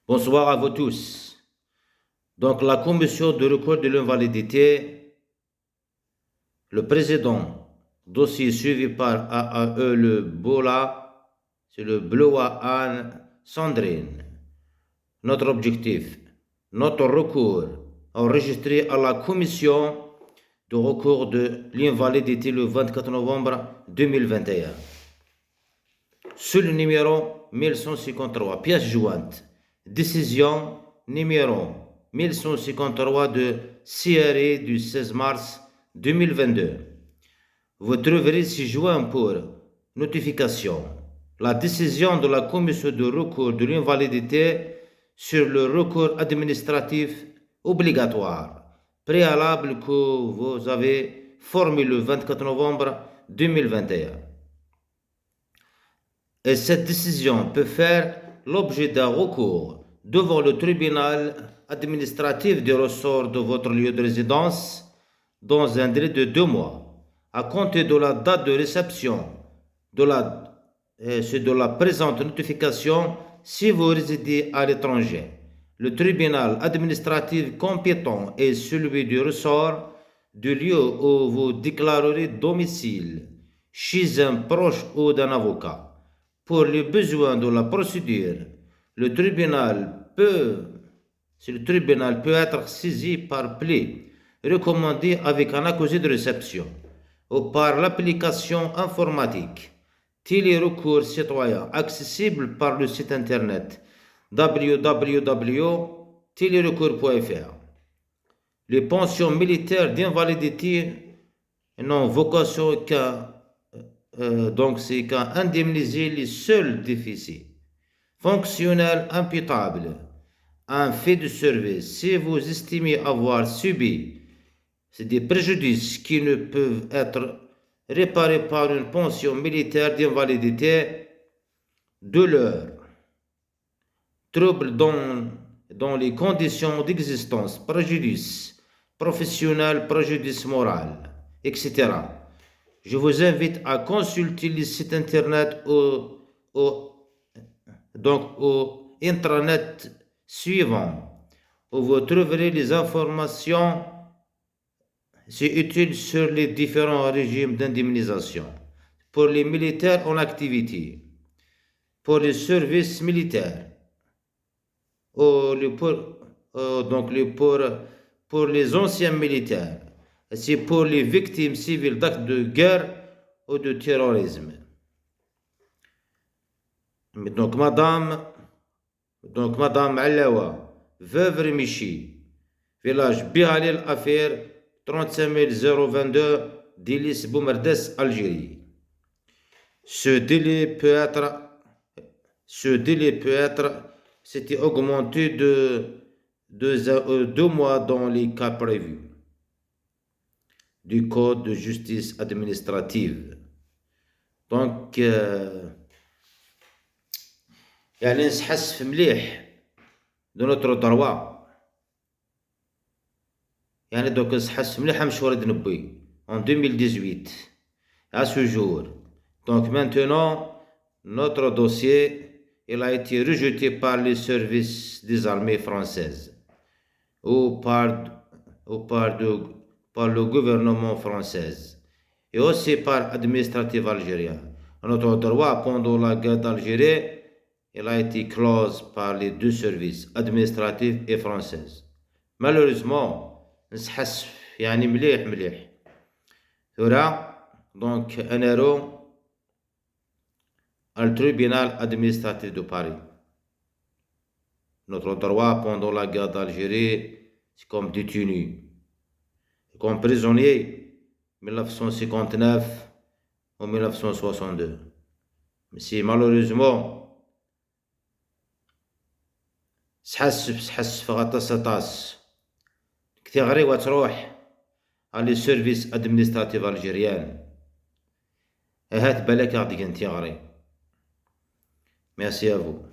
Bonsoir à vous tous. Donc, la commission de recours de l'invalidité, le président, dossier suivi par AAE Le Bola, c'est le Bloa Anne Sandrine. Notre objectif, notre recours enregistré à la commission de recours de l'invalidité le 24 novembre 2021. Sur le numéro 1153, pièce jointe, décision numéro 1153 de CRE du 16 mars 2022. Vous trouverez ci-joint pour notification la décision de la commission de recours de l'invalidité sur le recours administratif obligatoire préalable que vous avez formé le 24 novembre 2021. Et cette décision peut faire l'objet d'un recours devant le tribunal administratif du ressort de votre lieu de résidence dans un délai de 2 mois, à compter de la date de réception de la présente notification si vous résidez à l'étranger. Le tribunal administratif compétent est celui du ressort du lieu où vous déclarerez domicile chez un proche ou d'un avocat. Pour les besoins de la procédure, le tribunal peut être saisi par plaie recommandé avec un accusé de réception ou par l'application informatique Télérecours citoyen accessible par le site internet www.télérecours.fr. Les pensions militaires d'invalidité n'ont vocation qu'à indemniser les seuls déficits fonctionnels imputables à un fait de service. Si vous estimez avoir subi des préjudices qui ne peuvent être réparés par une pension militaire d'invalidité, douleur, troubles dans les conditions d'existence, préjudice professionnel, préjudice moral, etc. Je vous invite à consulter le site internet au intranet suivant, où vous trouverez les informations utiles sur les différents régimes d'indemnisation pour les militaires en activité, pour les services militaires, pour les anciens militaires, c'est pour les victimes civiles d'actes de guerre ou de terrorisme. Donc, Madame Alawa, veuve Remichi, village Bihalil Affaire, 35022, Délice Boumerdes, Algérie. Ce délai peut être, c'était augmenté de 2 mois dans les cas prévus du Code de justice administrative. Donc, يعني نحس مليح de notre droit. يعني donc نحس مليح مشوار نبي en 2018 à ce jour. Donc maintenant, notre dossier il a été rejeté par les services des armées françaises ou par le gouvernement français et aussi par l'administratif algérien. Notre droit pendant la guerre d'Algérie, il a été clos par les deux services, administratifs et français. Malheureusement, نحس يعني مليح. Donc, un héros au tribunal administratif de Paris. Notre droit pendant la guerre d'Algérie, c'est comme détenu, comme prisonnier, 1959 ou 1962. Mais si malheureusement, تحس في غطاس كتغري وتروح على سيرفيس ادمنستراتيف الجيريان هات بالك غادي تغري. Merci à vous.